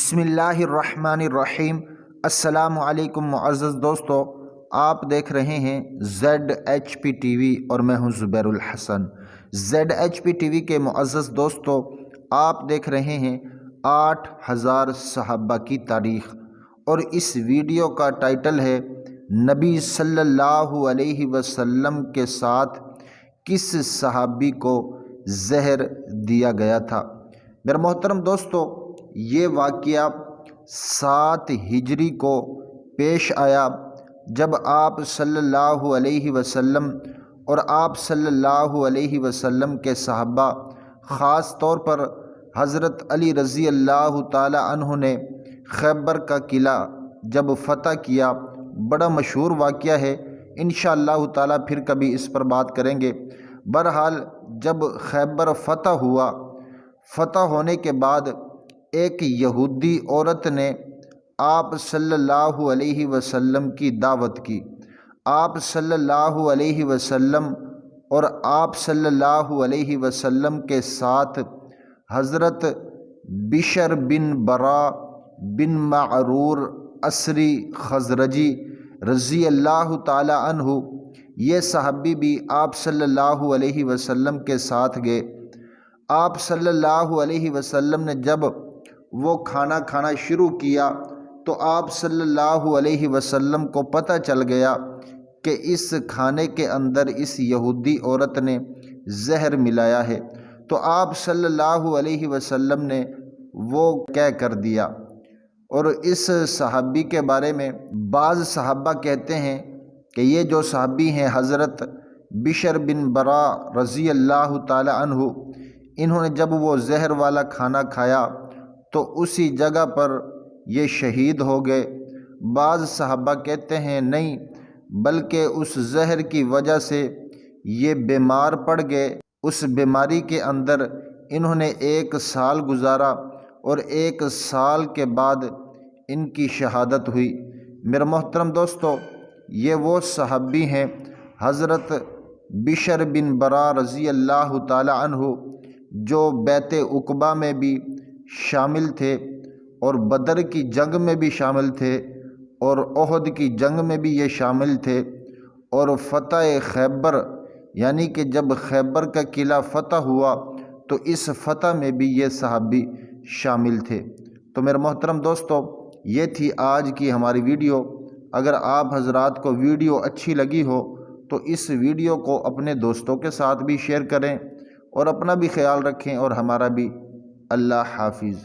بسم اللہ الرحمن الرحیم۔ السلام علیکم معزز دوستو، آپ دیکھ رہے ہیں ZHP ٹی وی اور میں ہوں زبیر الحسن۔ ZHP ٹی وی کے معزز دوستو، آپ دیکھ رہے ہیں 8000 صحابہ کی تاریخ، اور اس ویڈیو کا ٹائٹل ہے نبی صلی اللہ علیہ وسلم کے ساتھ کس صحابی کو زہر دیا گیا تھا۔ میرے محترم دوستو، یہ واقعہ 7 ہجری کو پیش آیا، جب آپ صلی اللہ علیہ وسلم اور آپ صلی اللہ علیہ وسلم کے صحابہ، خاص طور پر حضرت علی رضی اللہ تعالی عنہ نے خیبر کا قلعہ جب فتح کیا۔ بڑا مشہور واقعہ ہے، انشاءاللہ تعالی پھر کبھی اس پر بات کریں گے۔ بہرحال جب خیبر فتح ہوا، فتح ہونے کے بعد ایک یہودی عورت نے آپ صلی اللہ علیہ وسلم کی دعوت کی۔ آپ صلی اللہ علیہ وسلم اور آپ صلی اللہ علیہ وسلم کے ساتھ حضرت بشر بن برا بن معرور اسری خزرجی رضی اللہ تعالی عنہ، یہ صحابی بھی آپ صلی اللہ علیہ وسلم کے ساتھ گئے۔ آپ صلی اللہ علیہ وسلم نے جب وہ کھانا کھانا شروع کیا تو آپ صلی اللہ علیہ وسلم کو پتہ چل گیا کہ اس کھانے کے اندر اس یہودی عورت نے زہر ملایا ہے، تو آپ صلی اللہ علیہ وسلم نے وہ کہہ کر دیا۔ اور اس صحابی کے بارے میں بعض صحابہ کہتے ہیں کہ یہ جو صحابی ہیں حضرت بشر بن برا رضی اللہ تعالی عنہ، انہوں نے جب وہ زہر والا کھانا کھایا تو اسی جگہ پر یہ شہید ہو گئے۔ بعض صحابہ کہتے ہیں نہیں، بلکہ اس زہر کی وجہ سے یہ بیمار پڑ گئے۔ اس بیماری کے اندر انہوں نے 1 سال گزارا اور 1 سال کے بعد ان کی شہادت ہوئی۔ میرے محترم دوستو، یہ وہ صحابی ہیں حضرت بشر بن برا رضی اللہ تعالی عنہ، جو بیعت عقبہ میں بھی شامل تھے اور بدر کی جنگ میں بھی شامل تھے اور احد کی جنگ میں بھی یہ شامل تھے، اور فتح خیبر یعنی کہ جب خیبر کا قلعہ فتح ہوا تو اس فتح میں بھی یہ صحابی شامل تھے۔ تو میرے محترم دوستو، یہ تھی آج کی ہماری ویڈیو۔ اگر آپ حضرات کو ویڈیو اچھی لگی ہو تو اس ویڈیو کو اپنے دوستوں کے ساتھ بھی شیئر کریں، اور اپنا بھی خیال رکھیں، اور ہمارا بھی۔ اللہ حافظ۔